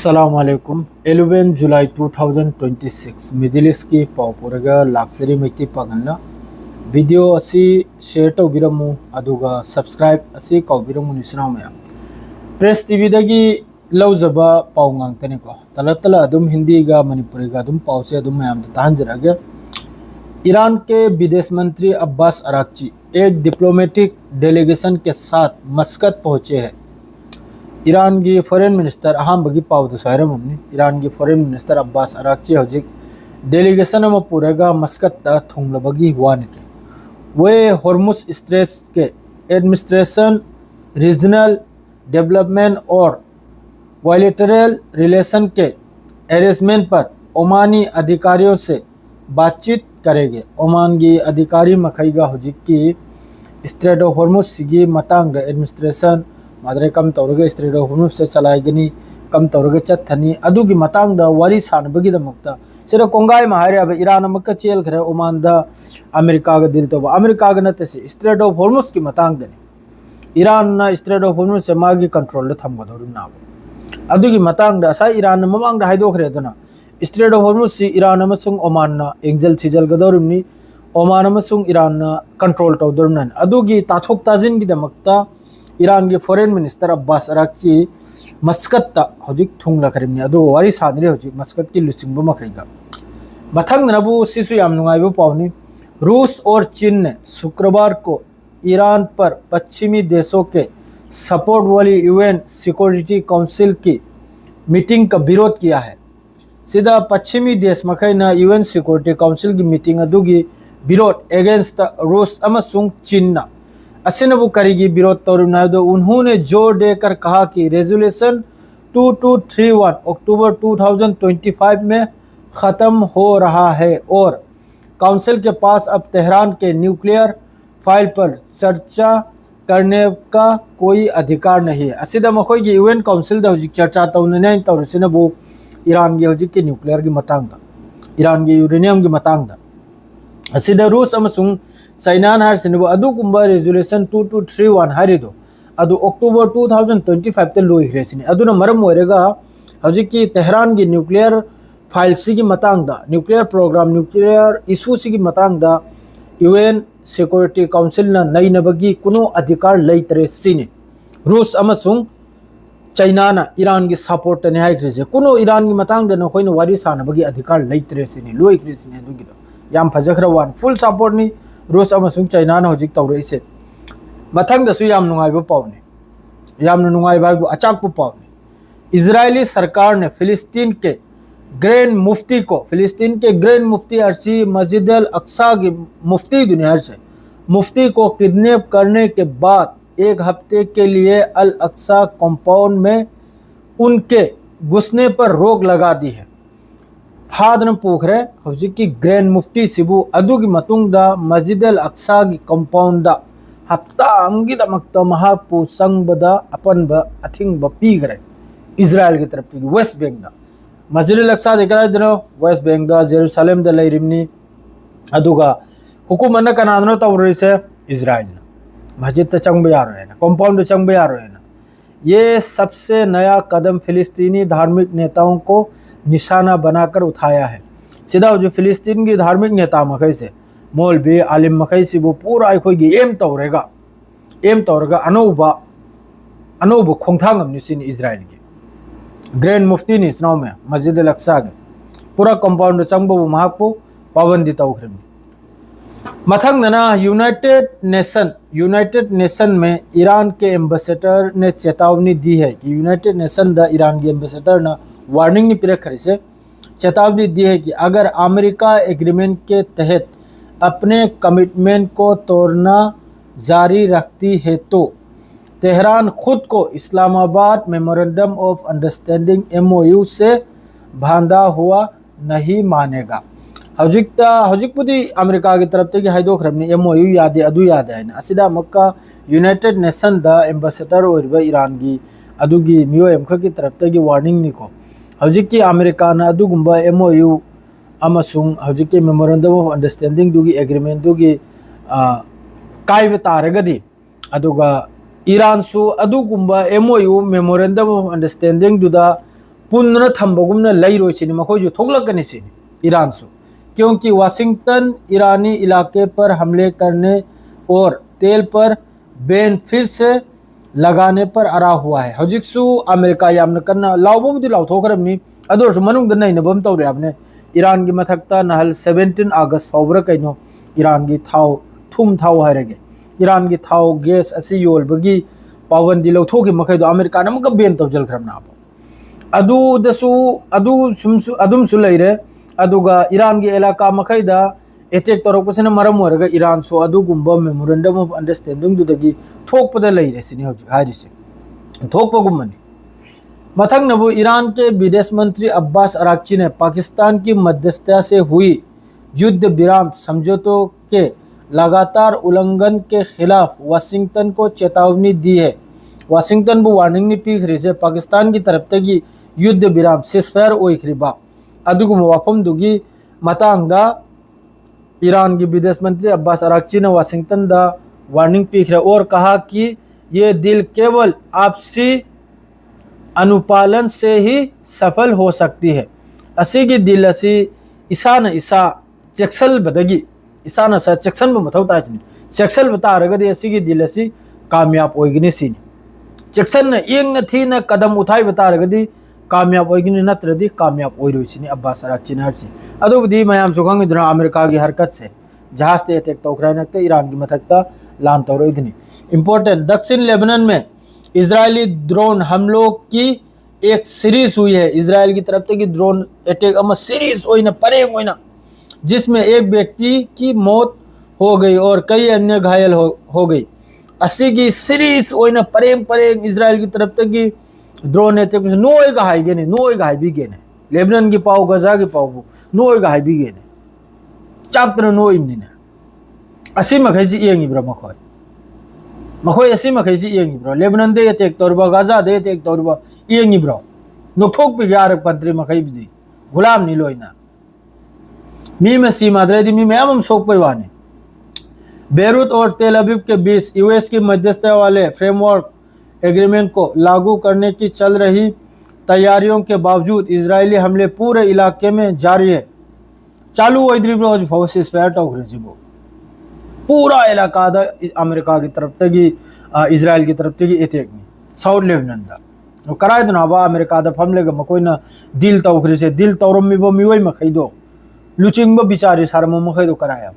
अस्सलामुअलैकुम 11 जुलाई 2026 middle east की पावपुरगा लाक्सरी Maiti पगन्ना video असी शेयर तौबिरमु अदुगा सब्सक्राइब असी कौबिरमु निसनाव मया प्रेस टीवी दगी लौजबा पाव ngang तला अदुम हिंदी गा मणिपुरी गा अदुम पाव से अदुम मयाम तांजरगे ईरान के विदेश मंत्री अब्बास अराक्ची एक डिप्लोमेटिक डेलीगेशन के साथ मस्कत पहुंचे हैं। ईरान की फॉरेन मिनिस्टर अहम पाद साइरमनी ईरान की फॉरेन मिनिस्टर अब्बास अराक्ची हजिक डेलीगेशन पूरेगा मस्कत थोंगलबगी वानिके वे हॉर्मुज स्ट्रेट्स के एडमिनिस्ट्रेशन रीजनल डेवलपमेंट और बायलैटरल रिलेशन के अरेंजमेंट पर ओमानी अधिकारियों से बातचीत करेंगे। ओमान की अधिकारी मखईगा हजिक की स्ट्रेट ऑफ हॉर्मुज की मतंग एडमिनिस्ट्रेशन मादरे कम तौरगे स्ट्रेट ऑफ हॉर्मुज से चलाएगनी कम तौरगे चथनी अदुगी मतंग वारी सानबगीदमक्ता सिरा कोंगाई माहारे अब ईरान अमक चेल खरे ओमान दा अमेरिका गा दिल तोबा अमेरिका गा नते से स्ट्रेट ऑफ हॉर्मुज की मतंग दने ईरान ना स्ट्रेट ऑफ हॉर्मुज से मागी कंट्रोल द थमगदोरु नाबो अदुगी मतंग दा सा ईरान ममांग दा हाइदो खरे दना स्ट्रेट ऑफ हॉर्मुज से ईरान अमसुंग ओमान ना एंजल थिजल गदोरुनी ओमान अमसुंग ईरान ना कंट्रोल तौदोरनन अदुगी ताथोक ताजिन की दमक्ता ईरान के फॉरेन मिनिस्टर अब्बास अराक्ची मस्कत हजिक थुंगला खरिमनी अदो वारी सादरे हजिक मस्कत की लुसिंग मखईगा मथंग नबु सिसु याम नुंगाइबो पावनी रूस और चीन ने शुक्रवार को ईरान पर पश्चिमी देशों के सपोर्ट वाली यूएन सिक्योरिटी काउंसिल की मीटिंग का विरोध किया है। सीधा पश्चिमी देश मखैना यूएन सिक्योरिटी काउंसिल की मीटिंग अदुगी विरोध अगेंस्ट रूस अमसुंग चीन असिनबु करीगी विरोध तौरनादो उन्होंने जोर देकर कहा कि रेजोल्यूशन 2231 अक्टूबर 2025 में ख़त्म हो रहा है और काउंसिल के पास अब तेहरान के न्यूक्लियर फाइल पर चर्चा करने का कोई अधिकार नहीं है। असिदा मखोई की यूएन काउंसिल दा हजिक चर्चा तौनने तौरसिनबु ईरान की हजिक के न्यूक्लियर की मतंग दा ईरान की यूरेनियम की मतंग दा असिदा रूस अमसुंग चाइना हारसिनबु अदुगुंबा रेजोल्यूशन 2231 हारिदो अदु अक्टूबर 2025 ते लोइख्रेसिनी अदुना मरम ओरेगा हजिक की तेहरान की न्यूक्लियर फाइल सी की मतंग दा न्यूक्लियर प्रोग्राम न्यूक्लियर इशू सी की मतंग दा यूएन सिक्योरिटी काउंसिल ना नईनबगी कुनो अधिकार लैतरे सिने रूस अमसुंग चाइना ना ईरान की सपोर्ट ने हाइख्रेसे कुनो ईरान की मतंग दा नखोइन वारी सानबगी अधिकार लैतरे सिने लोइख्रेसिनी अदुगिदो याम फजखरा वान फुल सपोर्ट नि रूस अमसुंग चाइना ना हजिक तौरइसे मथंग दसु याम नुंगाइबो पावने याम नुंगाइबा अचाकपु पावने इजरायली सरकार ने फिलिस्तीन के ग्रैंड मुफ्ती अर्ची मस्जिद अल अक्सा की मुफ्ती दुनिया से मुफ्ती को किडनैप करने के बाद एक हफ्ते के लिए अल अक्सा कंपाउंड में उनके घुसने पर रोक लगा दी है। फादन पोखरे हजिक की ग्रैंड मुफ्ती सिबु अदुगी मतुंगदा मस्जिद अल अक्सा की कंपाउंड दा हफ्ता अंगी दमक्ता महापु संगबदा अपन ब अथिंग ब पीगरे इजराइल की तरफ की वेस्ट बैंक दा मस्जिद अल अक्सा देखरा दिनो वेस्ट बैंक दा जेरूसलम दा लेरिमनी अदुगा हुकुमन कनादनो तवरिसे इजराइल मस्जिद त चंग यारो है ना कंपाउंड चंग यारो है ना। ये सबसे नया कदम फिलिस्तीनी धार्मिक नेताओं को निशाना बनाकर उठाया है। सीधा जो फिलिस्तीन की धार्मिक नेता मखई से मौलवी आलिम मखई से वो पूरा अखोगी एम तौरगा अनौब खोंथांग निसिन इजराइल की ग्रैंड मुफ्ती ने इसनाव में मस्जिद अल अक्सा के पूरा कंपाउंड चंगबो महापो पाबंदी तौखरमी मथंगना यूनाइटेड नेशन में ईरान के एम्बेसडर ने चेतावनी दी है कि यूनाइटेड नेशन द ईरान के एम्बेसडर ने वार्निंग ने पिरक खरी से चेतावनी दी है कि अगर अमेरिका एग्रीमेंट के तहत अपने कमिटमेंट को तोड़ना जारी रखती है तो तेहरान खुद को Islamabad memorandum of understanding MOU से बांधा हुआ नहीं मानेगा। हजिकपुदी अमेरिका की तरफ से हाइदो खरबनी MOU याद अदु याद है ना असिदा मक्का यूनाइटेड नेशन द एम्बेसडर और ईरान की अदुगी मियो एमख की तरफ से वार्निंग निको हजिक की अमेरिका ना अदुगुंबा MOU अमसुंग हजिक की मेमोरेंडम ऑफ अंडरस्टैंडिंग दुगी एग्रीमेंट दुगी कायब तारगदी अदुगा ईरान सु अदुगुंबा MOU मेमोरेंडम ऑफ अंडरस्टैंडिंग दुदा पुनः थम्बगुमना लैरोय सिनी मखोजु थोगलकनी सिनी ईरान सु, क्योंकि वाशिंगटन ईरानी इलाके पर हमले करने और तेल पर बैन फिर से लगाने पर अरा हुआ है। हजिकसु अमेरिका यामन करना लाउबुदी लाउथोखरमनी अदोरसु मनुंग द नैनबम तौरे आपने ईरान की मथक्ता नहल 17 अगस्त फाउब्र कइनो ईरान की थाव थुम थाव हायरगे ईरान की थाव गैस असी योलबगी पाबंदी लौथोकी मखैदो अमेरिका नमक बैन तौजलखरमना अदुमसु लैरे अदुगा ईरान की इलाका मखैदा एटेक तौरपसना मरम होरगा ईरान सो अदुगुंबा मेमोरेंडम ऑफ अंडरस्टैंडिंग दुदगी थोकपदा लैरे सिनी हौजिक हारिसे थोकपगुमनी। मथंगनबु ईरान के विदेश मंत्री अब्बास अराक्ची ने पाकिस्तान की मध्यस्थता से हुई युद्ध विराम समझौतों के लगातार उल्लंघन के खिलाफ वाशिंगटन को चेतावनी दी है। वाशिंगटन बु वार्निंग नि पीखरी से पाकिस्तान की तरफ तगी युद्ध विराम सिसफायर ओइखरिबा अदुगु वाफम दुगी मतांगदा ईरान के विदेश मंत्री अब्बास अराक्ची ने वाशिंगटन दा वार्निंग पीखरे और कहा कि ये दिल केवल आपसी अनुपालन से ही सफल हो सकती है। असी की दिल असी ईसा न ईसा चेक्सल बदगी ईसा न सा चेक्सन मथौता चेक्सल बता रगदी असी की दिल असी कामयाब होइगनी सीनी चेक्सन न इंग न थी न कदम उठाई बता रगदी कामयाब होइगनी नत्रदी कामयाब होइरोसिनी अब्बास अराक्ची ने हरसी अदुबदी मयाम सुखंगदुना अमेरिका की हरकत से जहाज ते अटैक तौखरानकते ईरान की मथक्ता लान तौरोइदनी। इंपॉर्टेंट दक्षिण लेबनान में इजरायली ड्रोन हमलों की एक सीरीज हुई है। इजराइल की तरफ से ड्रोन अटैक अम सीरीज होइना परेंग होइना जिसमें एक व्यक्ति की मौत हो गई और कई अन्य घायल हो गई। असी की सीरीज होइना परेंग परेंग इजराइल की तरफ से ड्रोन अटैक नोय घाई गेने नोय घाई भी गेने लेबनान की पाव गजा की पाव नोय घाई भी गेने चात्र नोय इमदिने असी मखैसी येंगिब्रा मखोय असी मखैसी येंगिब्रा लेबनान दे अटैक तौरबा गाजा दे अटैक तौरबा येंगिब्रा नोखोक पे यार पंत्री मखै बिदी गुलाम नी लोइना मी में सीमा दे मी में हम सोक पे वाने बेरूत और तेल अवीव के बीच यूएस की मध्यस्थता वाले फ्रेमवर्क एग्रीमेंट को लागू करने की चल रही तैयारियों के बावजूद इजरायली हमले पूरे इलाके में जारी है। चालू वैद्रीब्रोज फोर्सेस पे टोकरेजिबो पूरा इलाका दा अमेरिका की तरफ तगी इजराइल की तरफ तगी अटैक में साउथ लेबनान दा कराय दनाबा अमेरिका दा फमले ग मकोइना दिल तौखरे से दिल तौरम मिबो मिवै मखैदो लुचिंग ब बिचारी सारम मखैदो कराया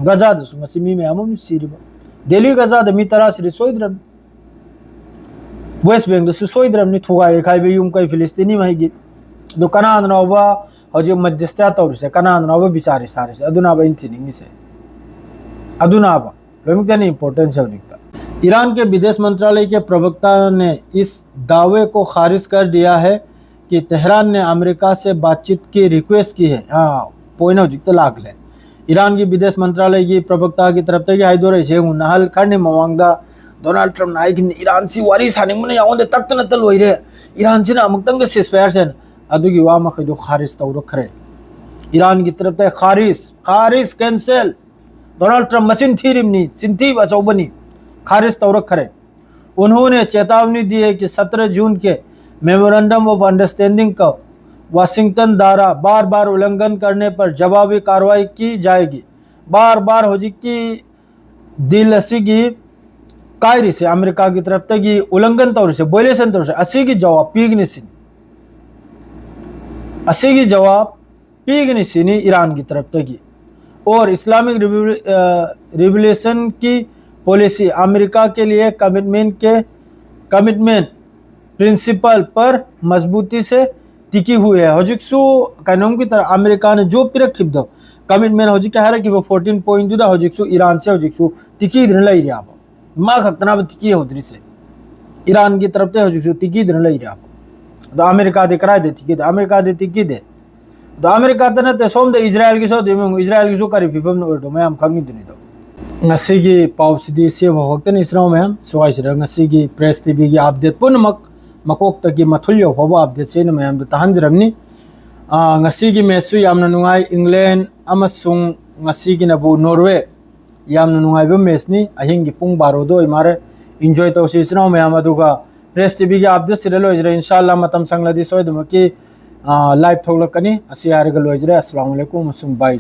गजा दसु मसिमी में हम सिरिबो दिल्ली गजा द मी तरा सिरि सोइद्रम वेस्ट बैंक दसु सोइद्रम नि थुगाय खाइबे युम कै फिलिस्तीनी महिगी दो कनान नोबा हजो मध्यस्थता तौर से कनान नोबा बिचारी सारे से अदुना बा इंथिनिंग से अदुना बा लोमिकनी इंपॉर्टेंस है दिखता। ईरान के विदेश मंत्रालय के प्रवक्ता ने इस दावे को खारिज कर दिया है कि तेहरान ने अमेरिका से बातचीत की रिक्वेस्ट की है। हाँ पोइनो जिक्ता लाग ले ईरान की विदेश मंत्रालय की प्रवक्ता की तरफ से हाइदोर शेंगु नहल खरने मवांगदा डोनाल्ड ट्रम्प नाइक ईरान सी वारी सानिंग मन यावंदे तक्त न तल होइरे ईरान सिना अमुक्तंग सिसफायर सेन अदुगी वा मखदो खारिज तौरखरे ईरान की तरफ से खारिज कैंसिल डोनाल्ड ट्रम्प मचिन थीरिमनी चिंती बचौबनी खारिज तौरखरे। उन्होंने चेतावनी दी है कि 17 जून के मेमोरेंडम ऑफ अंडरस्टैंडिंग का वाशिंगटन द्वारा बार बार उल्लंघन करने पर जवाबी कार्रवाई की जाएगी। बार बार हो की दिलसी की कायरी से अमेरिका की तरफ तक उल्लंघन तौर से बोलेसन तौर से असी की जवाब पीगनिसिनी ईरान की तरफ तक और इस्लामिक रिवोल्यूशन की पॉलिसी अमेरिका के लिए कमिटमेंट प्रिंसिपल पर मजबूती से टिकी हुई है। हजिकसु कानून की तरह अमेरिका ने जो पिरक खिबदो कमिटमेंट हजिक है कि वो 14 पॉइंट दा हजिकसु ईरान से हजिकसु टिकी दिन लई रिया मा खतना टिकी होदरी से ईरान की तरफ से हजिकसु टिकी दिन लई रिया तो अमेरिका दे कराय दे टिकी दे अमेरिका दे टिकी दे तो अमेरिका तने ते सोम दे इजराइल की सो देमु इजराइल की सो करी फिबम नो तो मैं हम खंगी दिनी दो ngasi पाउसदी से वक्तन इसराव में सवाई से ngasi प्रेस टीवी की अपडेट पुनमक मकोक तक मथुलियो फबा अपडेट से मैम तहंजरमनी ngasi मैचु यामना नुंगाई इंग्लैंड अमसुंग ngasi नबु नॉर्वे यामना नुंगाइबो मैचनी अहिंग की पुंग 12 दो इमारे एंजॉय तौसी इसराव मैम अदुगा प्रेस टीवी की अपडेट सिरे लोइजरे इंशाल्लाह मतम संगलदी सोइदम की लाइव थोलकनी असि हारग लोइजरे अस्सलाम वालेकुम बाय।